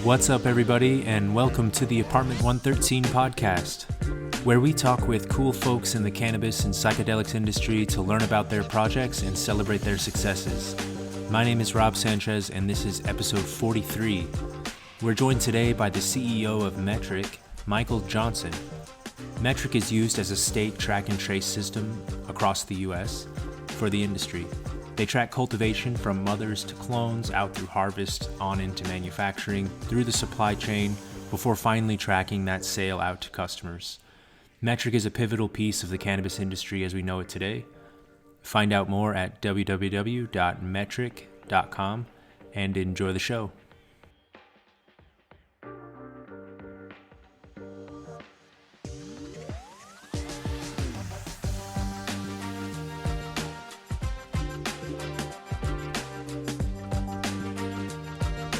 What's up, everybody, and welcome to the Apartment 113 podcast, where we talk with cool folks in the cannabis and psychedelics industry to learn about their projects and celebrate their successes. My name is Rob Sanchez, and this is episode 43. We're joined today by the CEO of Metrc, Michael Johnson. Metrc is used as a state track and trace system across the U.S. for the industry. They track cultivation from mothers to clones, out through harvest, on into manufacturing, through the supply chain, before finally tracking that sale out to customers. Metrc is a pivotal piece of the cannabis industry as we know it today. Find out more at www.metrc.com and enjoy the show.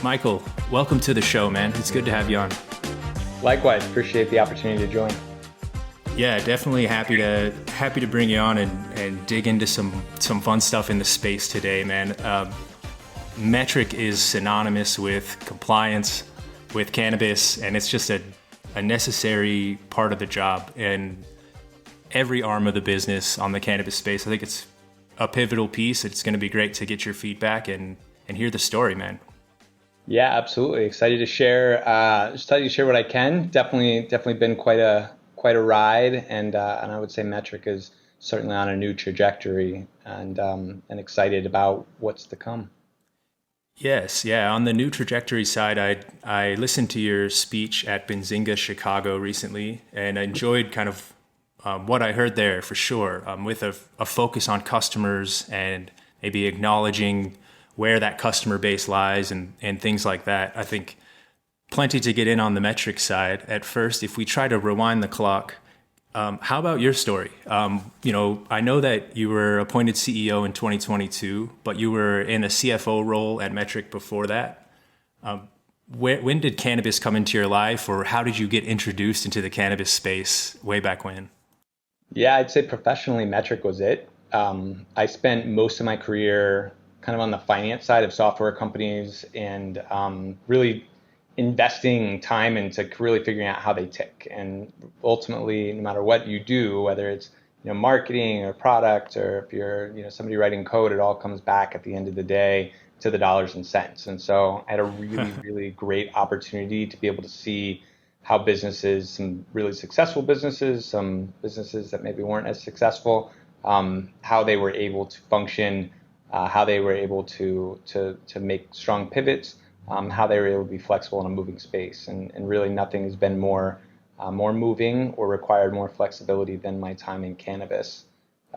Michael, welcome to the show, man. It's good to have you on. Likewise, appreciate the opportunity to join. Yeah, definitely happy to bring you on and dig into some fun stuff in the space today, man. Metrc is synonymous with compliance, with cannabis, and it's just a necessary part of the job and every arm of the business on the cannabis space. I think it's a pivotal piece. It's going to be great to get your feedback and hear the story, man. Yeah, absolutely. Excited to share what I can. Definitely been quite a ride, and I would say Metrc is certainly on a new trajectory, and excited about what's to come. Yes, yeah. On the new trajectory side, I listened to your speech at Benzinga Chicago recently, and I enjoyed kind of what I heard there for sure, with a focus on customers and maybe acknowledging where that customer base lies and things like that. I think plenty to get in on the Metrc side. At first, if we try to rewind the clock, how about your story? I know that you were appointed CEO in 2022, but you were in a CFO role at Metrc before that. When did cannabis come into your life, or how did you get introduced into the cannabis space way back when? Yeah, I'd say professionally, Metrc was it. I spent most of my career kind of on the finance side of software companies and really investing time into really figuring out how they tick. And ultimately, no matter what you do, whether it's marketing or product, or if you're somebody writing code, it all comes back at the end of the day to the dollars and cents. And so I had a really, really great opportunity to be able to see how businesses, some really successful businesses, some businesses that maybe weren't as successful, how they were able to function, how they were able to make strong pivots, how they were able to be flexible in a moving space. And really nothing has been more moving or required more flexibility than my time in cannabis.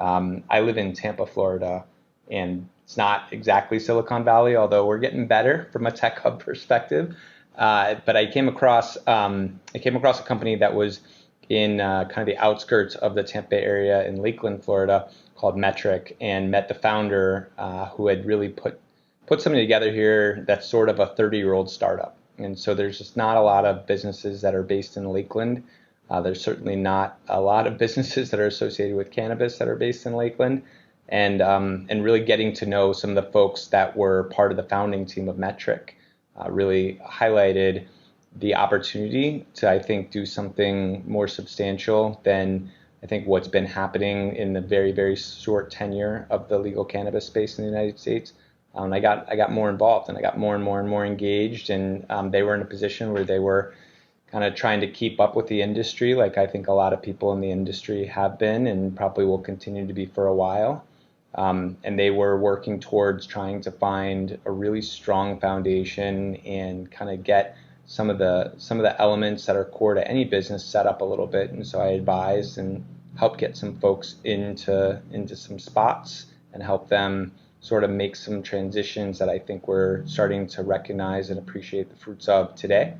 I live in Tampa, Florida, and it's not exactly Silicon Valley, although we're getting better from a tech hub perspective. But I came across a company that was in kind of the outskirts of the Tampa Bay area in Lakeland, Florida, called Metrc, and met the founder who had really put something together here that's sort of a 30-year-old startup. And so there's just not a lot of businesses that are based in Lakeland. There's certainly not a lot of businesses that are associated with cannabis that are based in Lakeland. And really getting to know some of the folks that were part of the founding team of Metrc really highlighted the opportunity to, I think, do something more substantial than I think what's been happening in the very, very short tenure of the legal cannabis space in the United States. I got more involved, and I got more and more engaged, and they were in a position where they were kind of trying to keep up with the industry, like I think a lot of people in the industry have been and probably will continue to be for a while. And they were working towards trying to find a really strong foundation and kind of get some of the elements that are core to any business set up a little bit. And so I advised and helped get some folks into some spots and help them sort of make some transitions that I think we're starting to recognize and appreciate the fruits of today.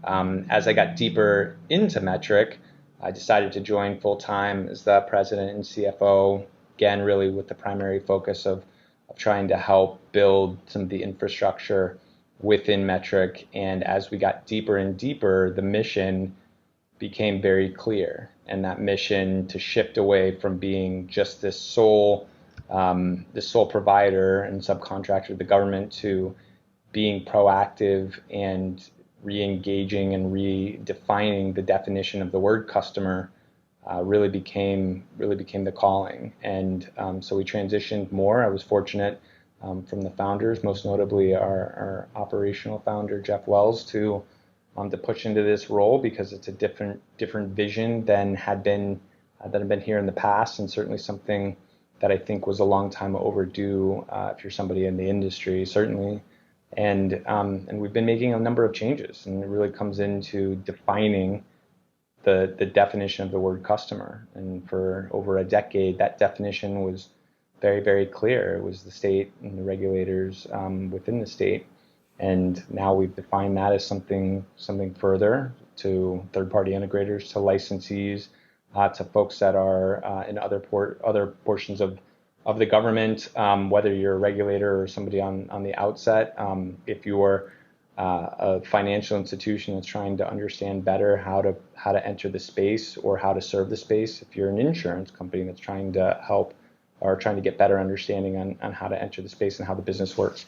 As I got deeper into Metrc, I decided to join full-time as the president and CFO, again, really with the primary focus of trying to help build some of the infrastructure within Metrc. And as we got deeper and deeper, the mission became very clear. And that mission to shift away from being just this sole provider and subcontractor to the government to being proactive and re-engaging and redefining the definition of the word customer really became the calling. And so we transitioned more. I was fortunate from the founders, most notably our operational founder, Jeff Wells, to push into this role because it's a different vision than had been here in the past, and certainly something that I think was a long time overdue if you're somebody in the industry, certainly. And we've been making a number of changes, and it really comes into defining the definition of the word customer. And for over a decade, that definition was very, very clear. It was the state and the regulators within the state. And now we've defined that as something further to third-party integrators, to licensees, to folks that are in other portions of the government, whether you're a regulator or somebody on the outset. If you're a financial institution that's trying to understand better how to enter the space or how to serve the space, if you're an insurance company that's trying to help or trying to get better understanding on how to enter the space and how the business works,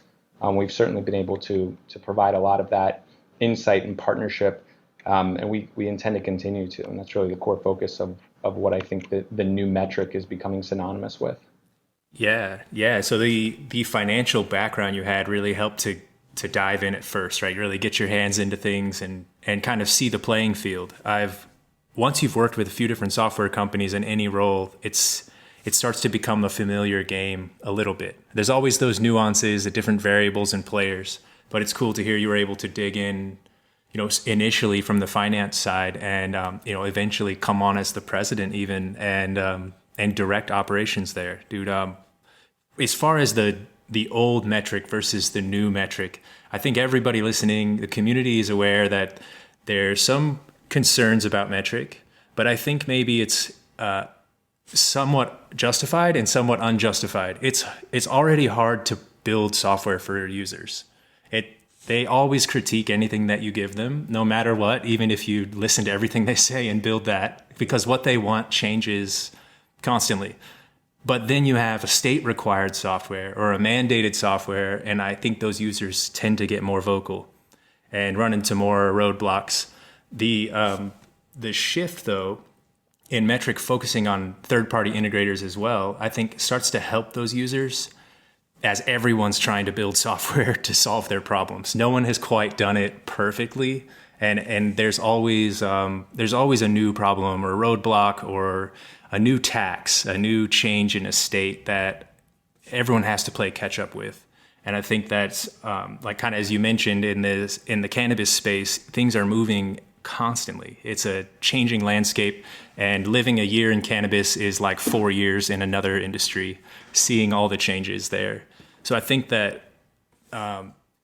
we've certainly been able to provide a lot of that insight and partnership, and we intend to continue to. And that's really the core focus of what I think the new Metrc is becoming synonymous with. Yeah. So the financial background you had really helped to dive in at first, right? Really get your hands into things and kind of see the playing field. Once you've worked with a few different software companies in any role, it starts to become a familiar game a little bit. There's always those nuances, the different variables and players, but it's cool to hear you were able to dig in, initially from the finance side and, eventually come on as the president even and direct operations there. Dude, as far as the old Metrc versus the new Metrc, I think everybody listening, the community is aware that there's some concerns about Metrc, but I think maybe it's somewhat justified and somewhat unjustified. It's already hard to build software for users. They always critique anything that you give them, no matter what, even if you listen to everything they say and build that, because what they want changes constantly. But then you have a state-required software or a mandated software, and I think those users tend to get more vocal and run into more roadblocks. The shift, though, in Metrc focusing on third-party integrators as well, I think starts to help those users as everyone's trying to build software to solve their problems. No one has quite done it perfectly, and there's always a new problem or roadblock or a new tax, a new change in a state that everyone has to play catch up with. And I think that's like kind of as you mentioned in the cannabis space, things are moving constantly. It's a changing landscape, and living a year in cannabis is like 4 years in another industry, seeing all the changes there. So I think that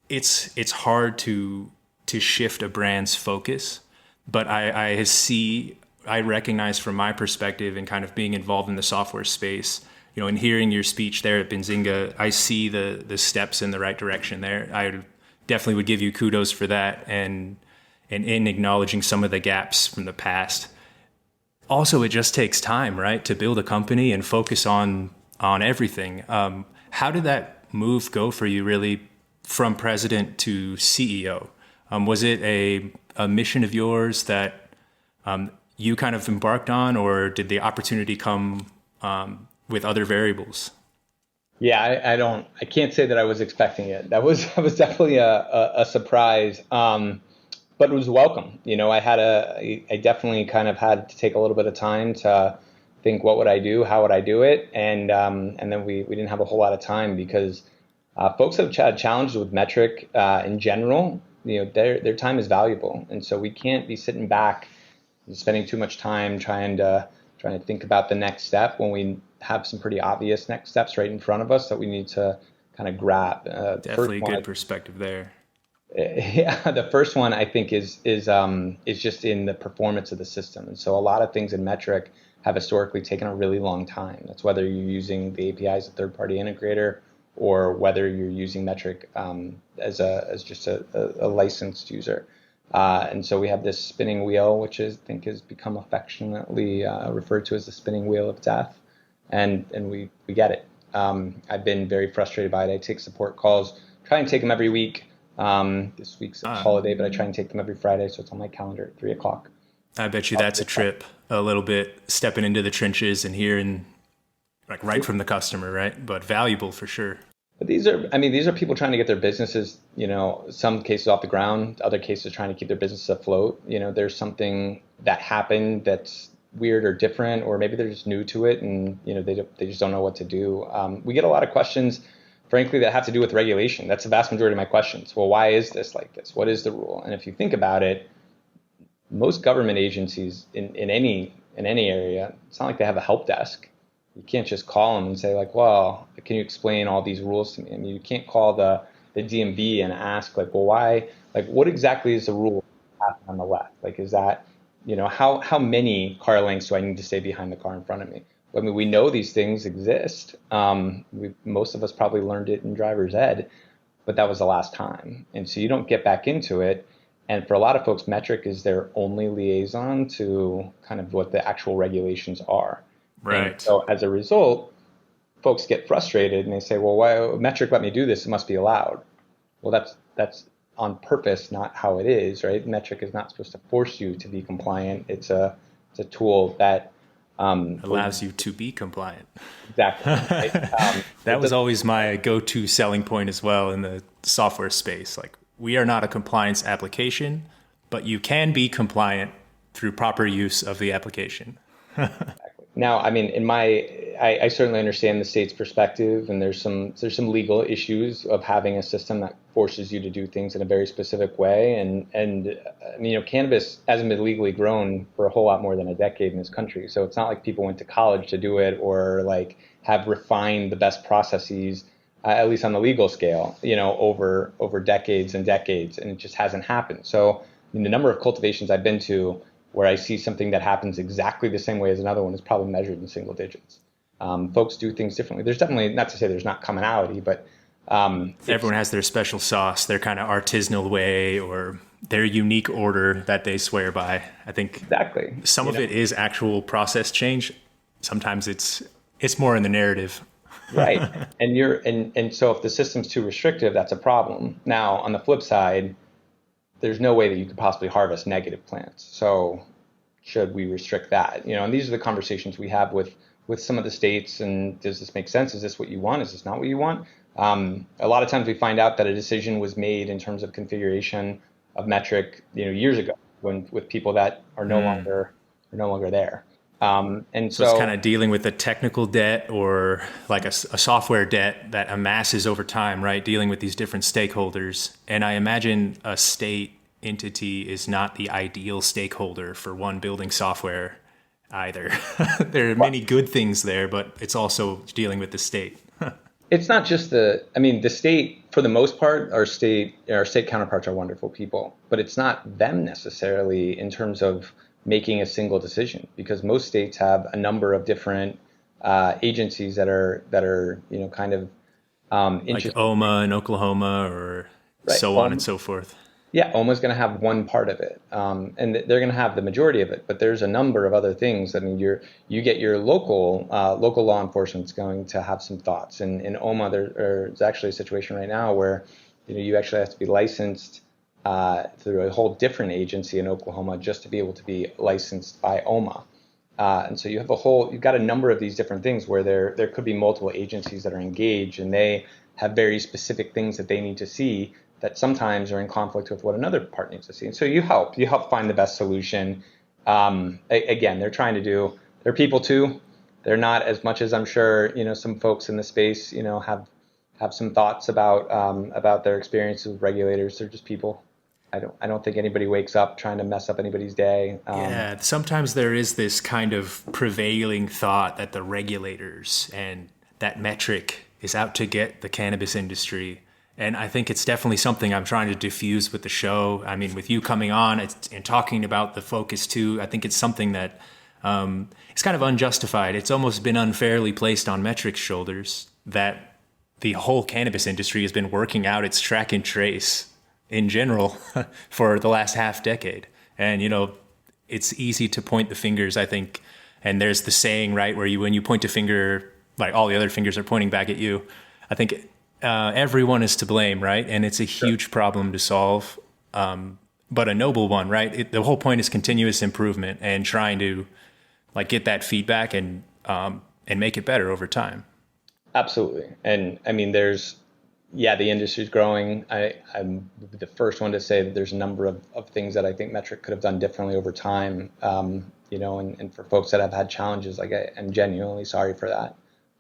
it's hard to shift a brand's focus, but I recognize from my perspective and kind of being involved in the software space, and hearing your speech there at Benzinga, I see the steps in the right direction there. I definitely would give you kudos for that and in acknowledging some of the gaps from the past. Also, it just takes time, right, to build a company and focus on everything. How did that move go for you, really, from president to CEO? Was it a mission of yours that you kind of embarked on, or did the opportunity come with other variables? Yeah, I can't say that I was expecting it. That was definitely a surprise. But it was welcome. I definitely kind of had to take a little bit of time to think, what would I do? How would I do it? And then we didn't have a whole lot of time because folks have had challenges with Metrc in general. Their time is valuable, and so we can't be sitting back and spending too much time trying to think about the next step when we have some pretty obvious next steps right in front of us that we need to kind of grab. Definitely a good perspective there. Yeah, the first one I think is just in the performance of the system, and so a lot of things in Metrc have historically taken a really long time. That's whether you're using the API as a third-party integrator or whether you're using Metrc as just a licensed user. And so we have this spinning wheel, which I think has become affectionately referred to as the spinning wheel of death, and we get it. I've been very frustrated by it. I take support calls, try and take them every week. This week's a holiday, but I try and take them every Friday, so it's on my calendar at 3 o'clock. I bet you that's a trip, a little bit stepping into the trenches and hearing like right from the customer, right? But valuable for sure. But these are people trying to get their businesses, some cases off the ground, other cases trying to keep their businesses afloat. There's something that happened that's weird or different, or maybe they're just new to it and, they just don't know what to do. We get a lot of questions, frankly, that have to do with regulation. That's the vast majority of my questions. Well, why is this like this? What is the rule? And if you think about it, most government agencies in any area, it's not like they have a help desk. You can't just call them and say like, well, can you explain all these rules to me? I mean, you can't call the DMV and ask like, well, why, like, what exactly is the rule on the left? Like, is that, how many car lengths do I need to stay behind the car in front of me? I mean, we know these things exist. Most of us probably learned it in driver's ed, but that was the last time. And so you don't get back into it. And for a lot of folks, Metrc is their only liaison to kind of what the actual regulations are. Right. And so as a result, folks get frustrated and they say, well, why Metrc let me do this? It must be allowed. Well, that's on purpose, not how it is, right? Metrc is not supposed to force you to be compliant. It's a tool that allows you to be compliant. Exactly. Right? That was always my go-to selling point as well in the software space. Like, we are not a compliance application, but you can be compliant through proper use of the application. Now, I mean, I certainly understand the state's perspective, and there's some legal issues of having a system that forces you to do things in a very specific way. And I mean, cannabis hasn't been legally grown for a whole lot more than a decade in this country. So it's not like people went to college to do it or like have refined the best processes, at least on the legal scale, over decades and decades, and it just hasn't happened. So I mean, the number of cultivations I've been to where I see something that happens exactly the same way as another one is probably measured in single digits. Folks do things differently. There's definitely, not to say there's not commonality, but everyone has their special sauce, their kind of artisanal way, or their unique order that they swear by. I think exactly some of it is actual process change. Sometimes it's more in the narrative. Right. And so if the system's too restrictive, that's a problem. Now, on the flip side, there's no way that you could possibly harvest negative plants. So should we restrict that? And these are the conversations we have with some of the states. And does this make sense? Is this what you want? Is this not what you want? A lot of times we find out that a decision was made in terms of configuration of Metrc, years ago, with people that are no longer there. And so it's kind of dealing with the technical debt or like a software debt that amasses over time, right? Dealing with these different stakeholders. And I imagine a state entity is not the ideal stakeholder for one building software either. There are many good things there, but it's also dealing with the state. It's not just the state, for the most part, our state counterparts are wonderful people, but it's not them necessarily in terms of making a single decision, because most states have a number of different agencies that are kind of like OMA in Oklahoma, or right. so on and so forth. Yeah, OMA's going to have one part of it, and they're going to have the majority of it. But there's a number of other things. I mean, you get your local law enforcement's going to have some thoughts. And in OMA, there's actually a situation right now where you actually have to be licensed through a whole different agency in Oklahoma just to be able to be licensed by OMA. And so you've got a number of these different things where there could be multiple agencies that are engaged, and they have very specific things that they need to see that sometimes are in conflict with what another part needs to see. And so you help find the best solution. Again, they're people too. They're not as much as I'm sure, some folks in the space, have some thoughts about their experiences with regulators. They're just people. I don't think anybody wakes up trying to mess up anybody's day. Yeah, sometimes there is this kind of prevailing thought that the regulators and that Metrc is out to get the cannabis industry. And I think it's definitely something I'm trying to diffuse with the show. I mean, with you coming on and talking about the focus too, I think it's something that it's kind of unjustified. It's almost been unfairly placed on Metrc's shoulders that the whole cannabis industry has been working out its track and trace in general for the last half decade. And, it's easy to point the fingers, I think. And there's the saying, right, where when you point a finger, like all the other fingers are pointing back at you. I think everyone is to blame, right? And it's a huge problem to solve, but a noble one, right? The whole point is continuous improvement and trying to like get that feedback and make it better over time. Absolutely. And I mean, the industry's growing. I'm the first one to say that there's a number of things that I think Metrc could have done differently over time. And for folks that have had challenges, like I'm genuinely sorry for that.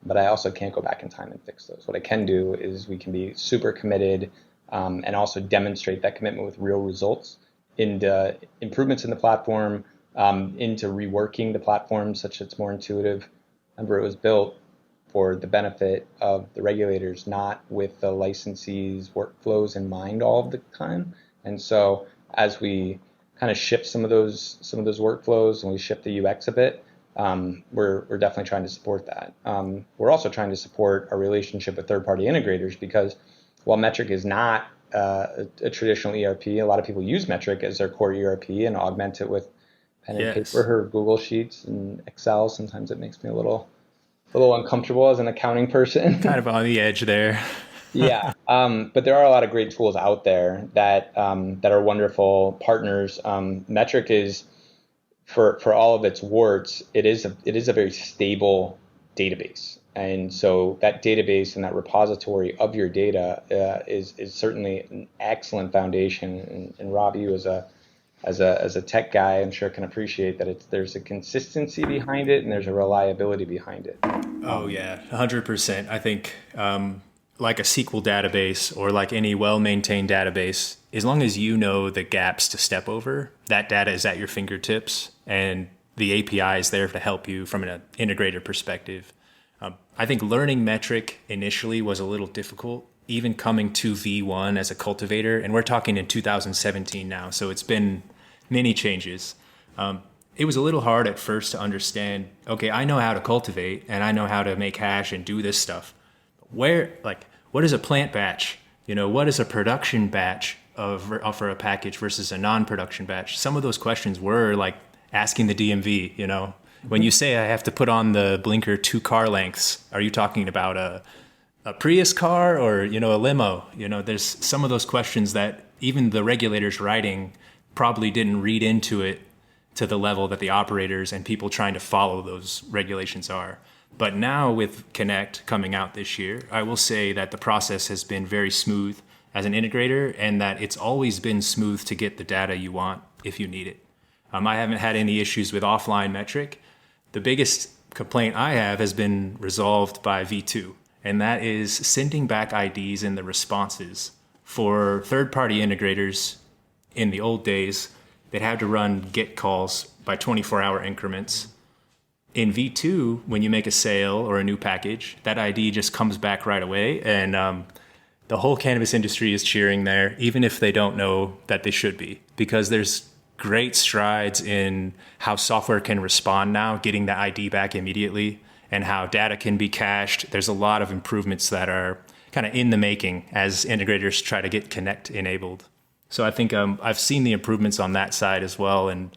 But I also can't go back in time and fix those. What I can do is we can be super committed and also demonstrate that commitment with real results into improvements in the platform, into reworking the platform such that it's more intuitive. Remember, it was built for the benefit of the regulators, not with the licensees' workflows in mind all of the time. And so as we kind of shift some of those workflows and we shift the UX a bit, we're definitely trying to support that. We're also trying to support our relationship with third-party integrators because while Metrc is not a traditional ERP, a lot of people use Metrc as their core ERP and augment it with pen and paper or Google Sheets and Excel. Sometimes it makes me a little uncomfortable as an accounting person. Kind of on the edge there. Yeah. But there are a lot of great tools out there that are wonderful partners. Metrc is, for all of its warts, it is a very stable database. And so that database and that repository of your data is certainly an excellent foundation. And Rob, you as a tech guy, I'm sure can appreciate that there's a consistency behind it and there's a reliability behind it. Oh yeah, 100%. I think like a SQL database or like any well-maintained database, as long as you know the gaps to step over, that data is at your fingertips and the API is there to help you from an integrator perspective. I think learning Metrc initially was a little difficult, even coming to V1 as a cultivator, and we're talking in 2017 now, so it's been many changes. It was a little hard at first to understand, okay, I know how to cultivate and I know how to make hash and do this stuff. What is a plant batch? What is a production batch for a package versus a non-production batch? Some of those questions were like asking the DMV, when you say I have to put on the blinker 2 car lengths, are you talking about a Prius car or, a limo? There's some of those questions that even the regulators writing probably didn't read into it to the level that the operators and people trying to follow those regulations are. But now with Connect coming out this year, I will say that the process has been very smooth as an integrator and that it's always been smooth to get the data you want if you need it. I haven't had any issues with offline Metrc. The biggest complaint I have has been resolved by V2, and that is sending back IDs in the responses. For third-party integrators in the old days, they'd have to run GET calls by 24-hour increments. In V2, when you make a sale or a new package, that ID just comes back right away, and the whole cannabis industry is cheering there, even if they don't know that they should be, because there's great strides in how software can respond now, getting the ID back immediately, and how data can be cached. There's a lot of improvements that are kind of in the making as integrators try to get Connect enabled. So I think I've seen the improvements on that side as well, and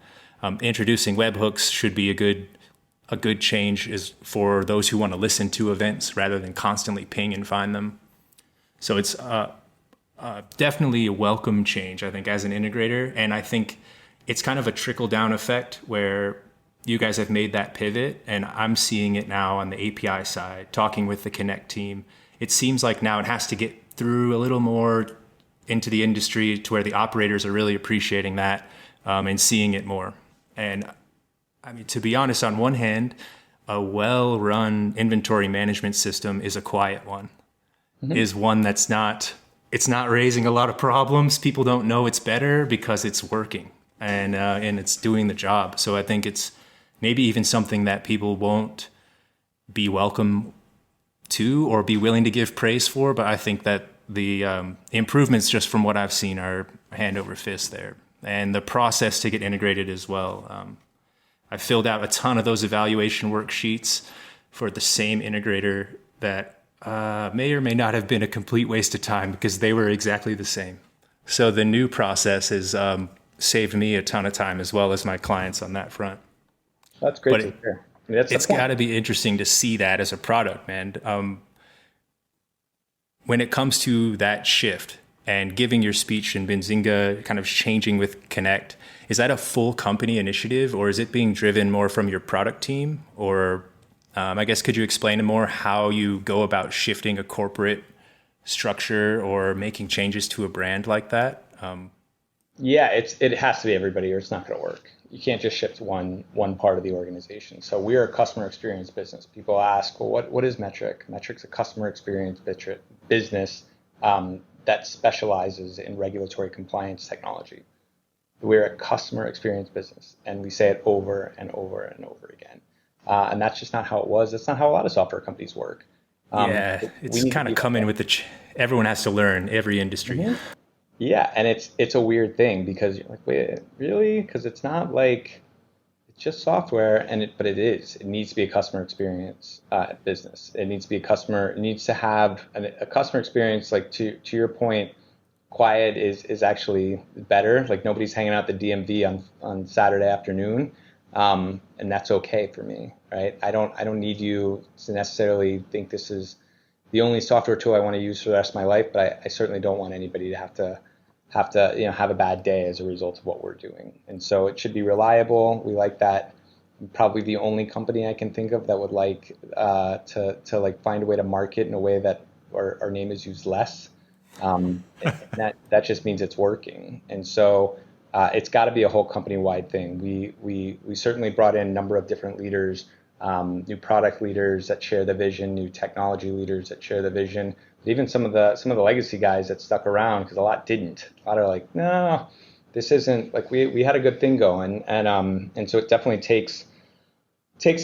introducing webhooks should be a good change is for those who want to listen to events rather than constantly ping and find them. So it's definitely a welcome change, I think, as an integrator, and I think it's kind of a trickle-down effect where you guys have made that pivot, and I'm seeing it now on the API side, talking with the Connect team. It seems like now it has to get through a little more into the industry to where the operators are really appreciating that and seeing it more. And I mean, to be honest, on one hand, a well-run inventory management system is a quiet one, is one that's it's not raising a lot of problems. People don't know it's better because it's working. And it's doing the job. So I think it's maybe even something that people won't be welcome to or be willing to give praise for. But I think that the improvements just from what I've seen are hand over fist there. And the process to get integrated as well. I filled out a ton of those evaluation worksheets for the same integrator that may or may not have been a complete waste of time because they were exactly the same. So the new process is saved me a ton of time as well as my clients on that front. That's great to hear. I mean, it's got to be interesting to see that as a product, man. when it comes to that shift and giving your speech in Benzinga, kind of changing with Connect, is that a full company initiative, or is it being driven more from your product team? Or I guess, could you explain more how you go about shifting a corporate structure or making changes to a brand like that? Yeah, it has to be everybody, or it's not going to work. You can't just shift one part of the organization. So we are a customer experience business. People ask, well, what is Metrc? Metrc's a customer experience business that specializes in regulatory compliance technology. We're a customer experience business, and we say it over and over and over again. And that's just not how it was. That's not how a lot of software companies work. It's kind of coming with everyone has to learn, every industry. Mm-hmm. Yeah, and it's a weird thing because you're like, wait, really? Because it's not like it's just software, but it is. It needs to be a customer experience business. It needs to be it needs to have a customer experience. Like to your point, quiet is actually better. Like nobody's hanging out at the DMV on Saturday afternoon, and that's okay for me, right? I don't need you to necessarily think this is the only software tool I want to use for the rest of my life, but I certainly don't want anybody to have to have a bad day as a result of what we're doing. And so it should be reliable. We like that. Probably the only company I can think of that would like to like find a way to market in a way that our name is used less. That just means it's working. And so it's got to be a whole company-wide thing. We certainly brought in a number of different leaders, new product leaders that share the vision, new technology leaders that share the vision. But even some of the legacy guys that stuck around, because a lot didn't. A lot are like, no, this isn't like we had a good thing going, and so it definitely takes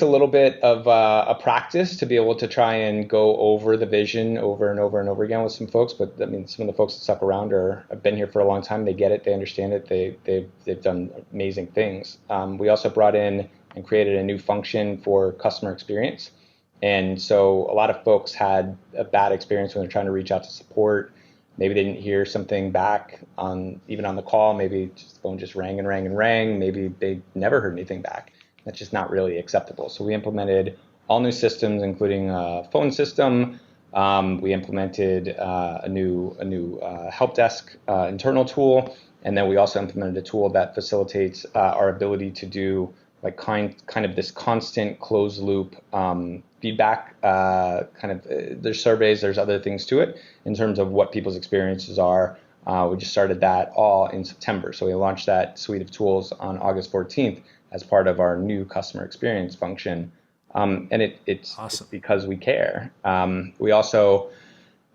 a little bit of a practice to be able to try and go over the vision over and over and over again with some folks. But I mean, some of the folks that stuck around have been here for a long time. They get it. They understand it. They've done amazing things. We also brought in and created a new function for customer experience. And so a lot of folks had a bad experience when they're trying to reach out to support. Maybe they didn't hear something back even on the call. Maybe the phone just rang and rang and rang. Maybe they never heard anything back. That's just not really acceptable. So we implemented all new systems, including a phone system. We implemented a new help desk internal tool, and then we also implemented a tool that facilitates our ability to do like kind of this constant closed loop feedback. There's surveys, there's other things to it in terms of what people's experiences are. We just started that all in September, so we launched that suite of tools on August 14th as part of our new customer experience function. And it's awesome. It's because we care. We also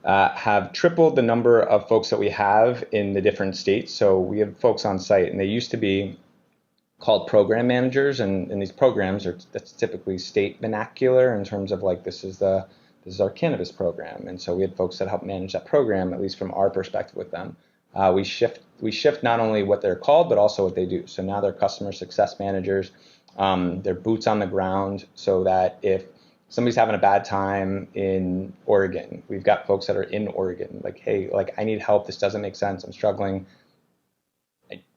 have tripled the number of folks that we have in the different states. So we have folks on site, and they used to be called program managers, and these programs that's typically state vernacular in terms of like this is our cannabis program, and so we had folks that help manage that program, at least from our perspective with them. We shift not only what they're called but also what they do. So now they're customer success managers. They're boots on the ground, so that if somebody's having a bad time in Oregon, we've got folks that are in Oregon, like, hey, like I need help. This doesn't make sense. I'm struggling.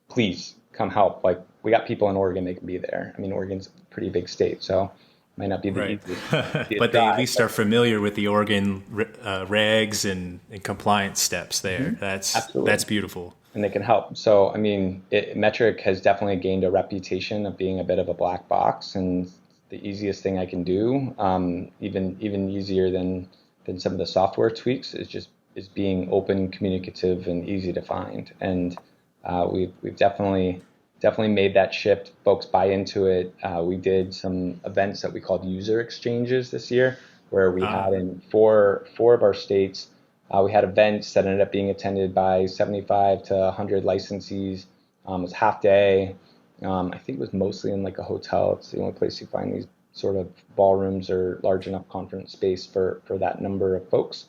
Please come help. Like we got people in Oregon, they can be there. I mean, Oregon's a pretty big state, so it might not be the easiest. But they at least are familiar with the Oregon regs and compliance steps there. Mm-hmm. That's beautiful. And they can help. So, I mean, Metrc has definitely gained a reputation of being a bit of a black box, and the easiest thing I can do, even easier than some of the software tweaks, is being open, communicative, and easy to find. And we've definitely made that shift. Folks buy into it. We did some events that we called user exchanges this year, where we had in four of our states. We had events that ended up being attended by 75 to 100 licensees. It was half day. I think it was mostly in like a hotel. It's the only place you find these sort of ballrooms or large enough conference space for that number of folks.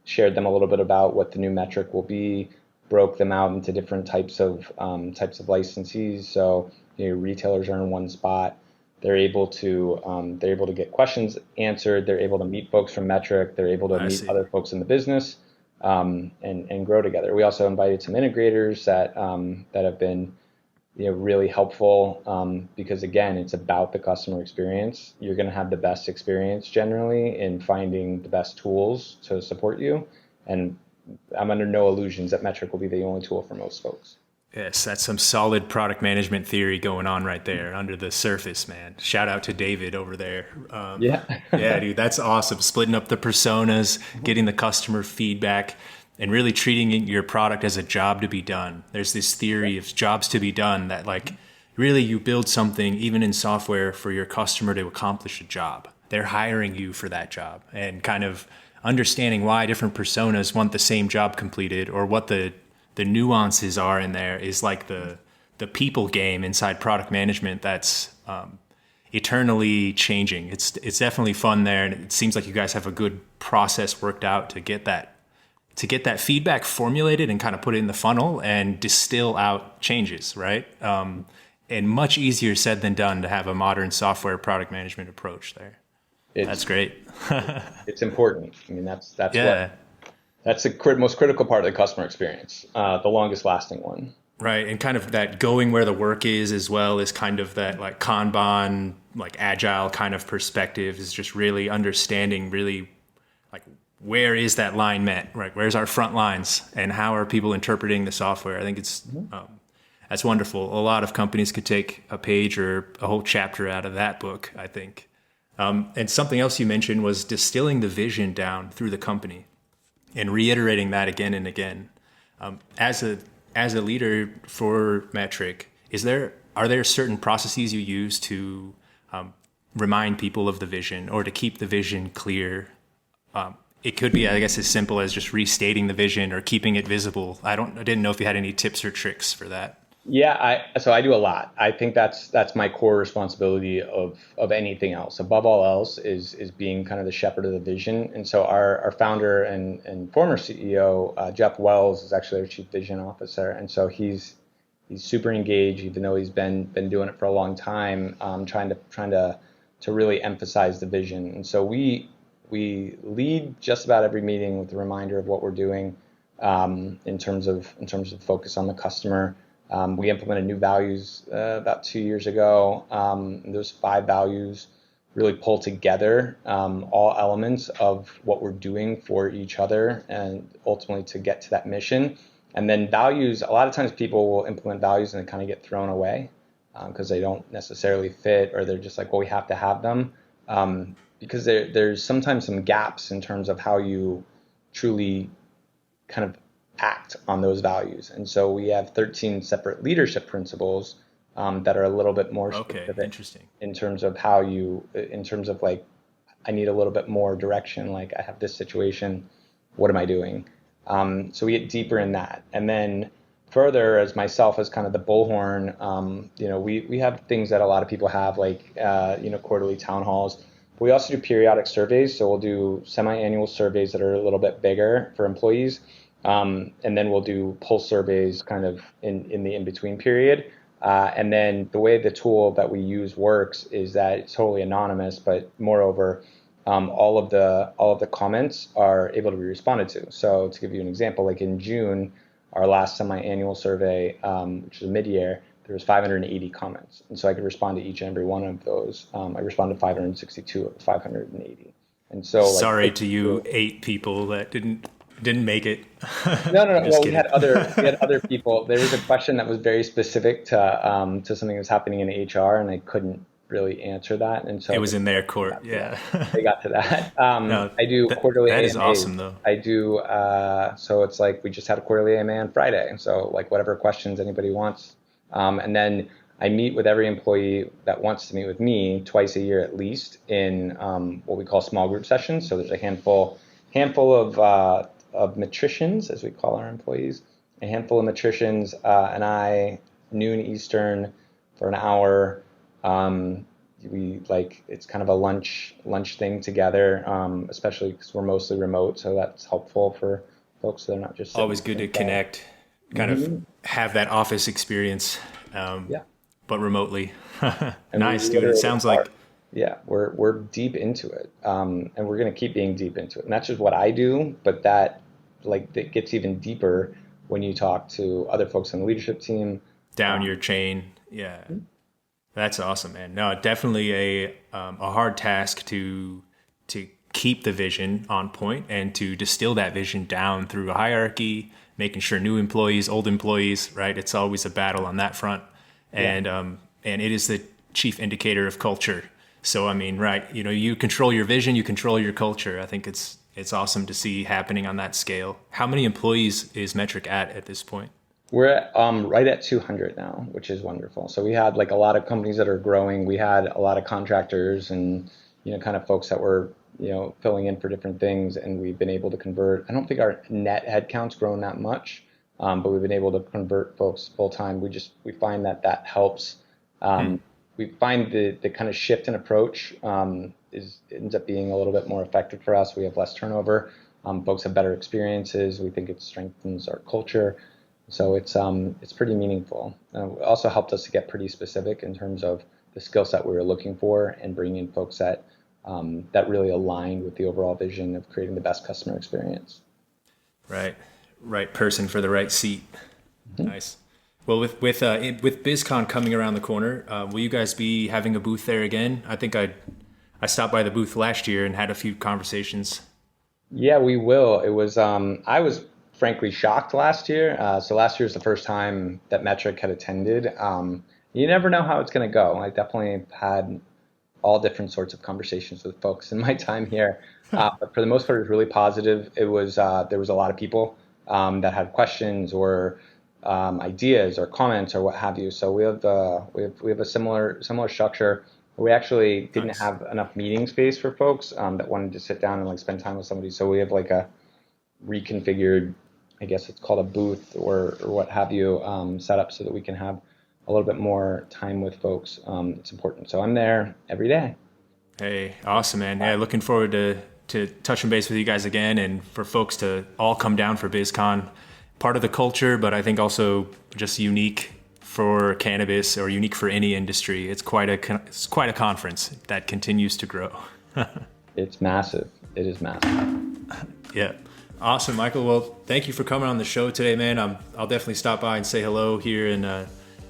Shared them a little bit about what the new Metrc will be. Broke them out into different types of licensees. So retailers are in one spot. They're able to get questions answered. They're able to meet folks from Metrc. They're able to meet other folks in the business and grow together. We also invited some integrators that have been really helpful, because again, it's about the customer experience. You're going to have the best experience generally in finding the best tools to support you. And I'm under no illusions that Metrc will be the only tool for most folks. Yes, that's some solid product management theory going on right there under the surface, man. Shout out to David over there. Yeah. Yeah, dude, that's awesome. Splitting up the personas, getting the customer feedback, and really treating your product as a job to be done. There's this theory of jobs to be done that, like, really you build something, even in software, for your customer to accomplish a job. They're hiring you for that job, and kind of understanding why different personas want the same job completed, or what the nuances are in there, is like the people game inside product management that's eternally changing. It's definitely fun there, and it seems like you guys have a good process worked out to get that feedback formulated and kind of put it in the funnel and distill out changes, right? And much easier said than done to have a modern software product management approach there. That's great. It's important. I mean, that's yeah. That's the most critical part of the customer experience, the longest lasting one. Right. And kind of that going where the work is, as well as kind of that like Kanban, like agile kind of perspective, is just really understanding really like, where is that line met, right? Where's our front lines, and how are people interpreting the software? I think it's, that's wonderful. A lot of companies could take a page or a whole chapter out of that book, I think. And something else you mentioned was distilling the vision down through the company and reiterating that again and again. As a leader for Metrc, are there certain processes you use to remind people of the vision, or to keep the vision clear? It could be, I guess, as simple as just restating the vision or keeping it visible. I didn't know if you had any tips or tricks for that. Yeah, so I do a lot. I think that's my core responsibility of anything else. Above all else is being kind of the shepherd of the vision. And so our founder and former CEO, Jeff Wells, is actually our chief vision officer. And so he's super engaged, even though he's been doing it for a long time, trying to really emphasize the vision. And so we lead just about every meeting with a reminder of what we're doing, in terms of focus on the customer. We implemented new values about 2 years ago. Those 5 values really pull together all elements of what we're doing for each other, and ultimately to get to that mission. And then values, a lot of times people will implement values and they kind of get thrown away because they don't necessarily fit, or they're just like, well, we have to have them. Because there's sometimes some gaps in terms of how you truly kind of act on those values. And so we have 13 separate leadership principles that are a little bit more specific. Interesting. In terms of like, I need a little bit more direction. Like, I have this situation, what am I doing? So we get deeper in that. And then further, as myself as kind of the bullhorn, we have things that a lot of people have, like, quarterly town halls. We also do periodic surveys. So we'll do semi-annual surveys that are a little bit bigger for employees. And then we'll do pulse surveys kind of in the in-between period. And then the way the tool that we use works is that it's totally anonymous, but moreover, all of the comments are able to be responded to. So to give you an example, like in June, our last semi-annual survey, which is mid-year, there was 580 comments. And so I could respond to each and every one of those. I responded to 562 of the 580. And so, sorry to you 8 people that didn't make it. No. Well, we had other people. There was a question that was very specific to something that was happening in HR, and I couldn't really answer that. And so it was in their court. Yeah. They got to that. No, I do quarterly AMAs. That is awesome, though. I do. So it's like we just had a quarterly AMA on Friday. And so, like, whatever questions anybody wants. And then I meet with every employee that wants to meet with me twice a year at least in what we call small group sessions. So there's a handful of metricians, as we call our employees, a handful of metricians, and I, noon Eastern, for an hour. It's kind of a lunch thing together, especially because we're mostly remote, so that's helpful for folks that are not just always good to connect, kind of have that office experience, but remotely. Nice, dude. It sounds like. Yeah, we're deep into it, and we're going to keep being deep into it. And that's just what I do, but that gets even deeper when you talk to other folks on the leadership team, down your chain. Yeah. That's awesome, man. No, definitely a hard task to keep the vision on point and to distill that vision down through a hierarchy, making sure new employees, old employees, right? It's always a battle on that front. And and it is the chief indicator of culture. So I mean, right, you control your vision, you control your culture. I think it's awesome to see happening on that scale. How many employees is Metrc at this point? We're at, right at 200 now, which is wonderful. So we had like a lot of companies that are growing. We had a lot of contractors and, kind of folks that were, filling in for different things. And we've been able to convert. I don't think our net headcount's grown that much, but we've been able to convert folks full time. We find that helps. We find the kind of shift in approach ends up being a little bit more effective for us. We have less turnover. Folks have better experiences. We think it strengthens our culture. So it's pretty meaningful. It also helped us to get pretty specific in terms of the skill set we were looking for and bring in folks that really aligned with the overall vision of creating the best customer experience. Right person for the right seat. Mm-hmm. Nice. Well, with BizCon coming around the corner, will you guys be having a booth there again? I think I stopped by the booth last year and had a few conversations. Yeah, we will. It was I was frankly shocked last year. So last year was the first time that Metrc had attended. You never know how it's going to go. I definitely had all different sorts of conversations with folks in my time here. But for the most part, it was really positive. It was there was a lot of people that had questions or ideas or comments or what have you. So we have a similar structure. We actually didn't have enough meeting space for folks that wanted to sit down and like spend time with somebody. So we have like a reconfigured, I guess it's called a booth or what have you, set up so that we can have a little bit more time with folks. It's important. So I'm there every day. Hey, awesome, man. Yeah, looking forward to touching base with you guys again and for folks to all come down for BizCon. Part of the culture, but I think also just unique for cannabis or unique for any industry. It's quite a conference that continues to grow. It's massive. It is massive. Yeah. Awesome, Michael. Well, thank you for coming on the show today, man. I'll definitely stop by and say hello here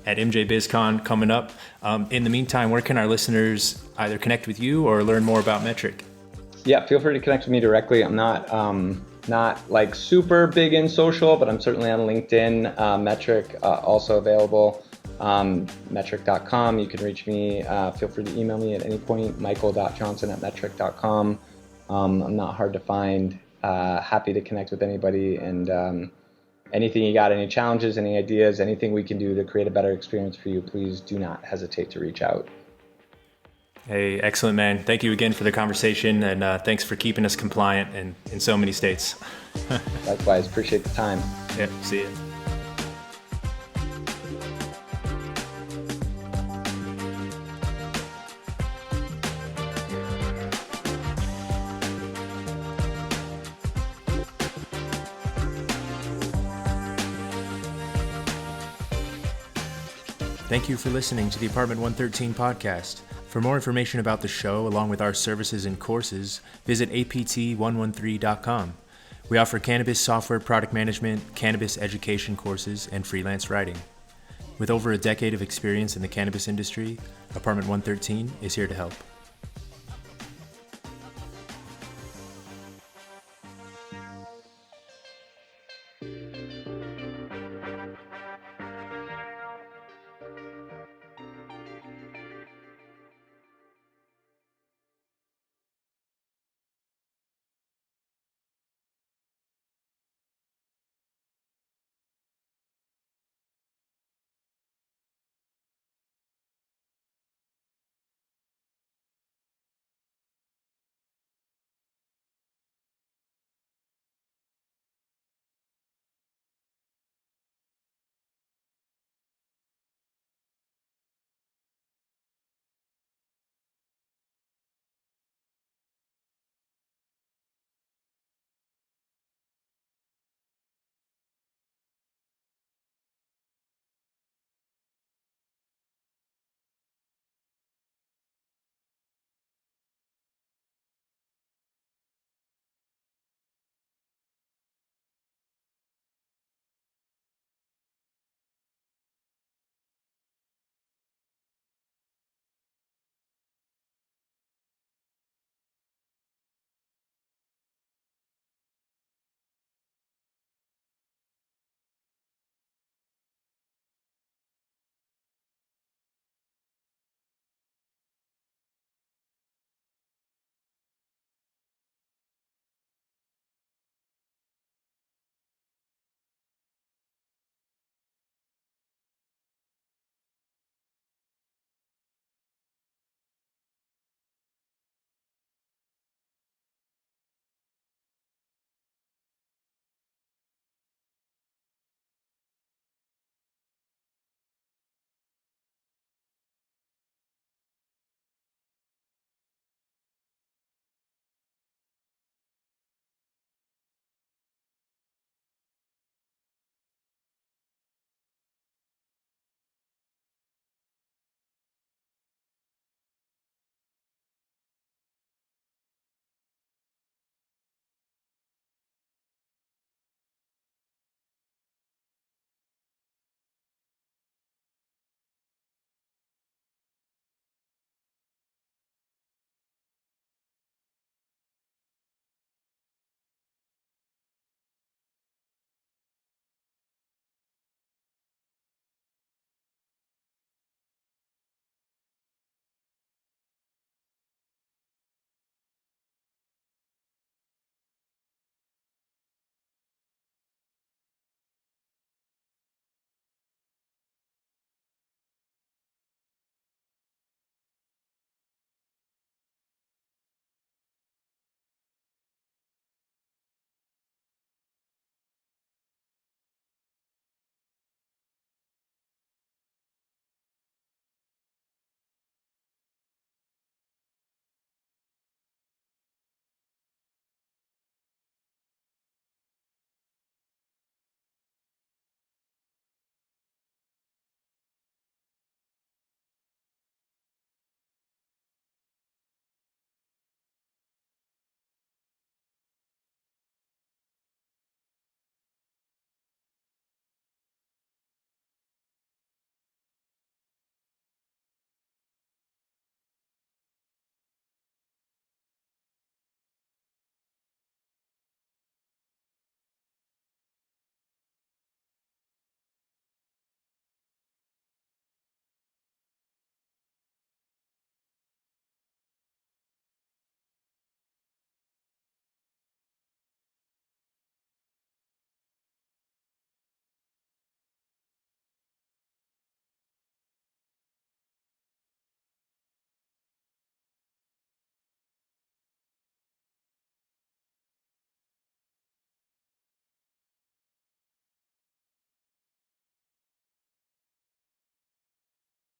at MJ BizCon coming up. In the meantime, where can our listeners either connect with you or learn more about Metrc? Yeah, feel free to connect with me directly. I'm not like super big in social, but I'm certainly on LinkedIn. Metrc also available. Metrc.com. You can reach me. Feel free to email me at any point. michael.johnson@metrc.com. I'm not hard to find. Happy to connect with anybody, and anything you got, any challenges, any ideas, anything we can do to create a better experience for you, please do not hesitate to reach out. Hey, excellent, man. Thank you again for the conversation, and thanks for keeping us compliant in so many states. Likewise, appreciate the time. Yep, see you. Thank you for listening to the Apartment 113 podcast. For more information about the show, along with our services and courses, visit apt113.com. We offer cannabis software product management, cannabis education courses, and freelance writing. With over a decade of experience in the cannabis industry, Apartment 113 is here to help.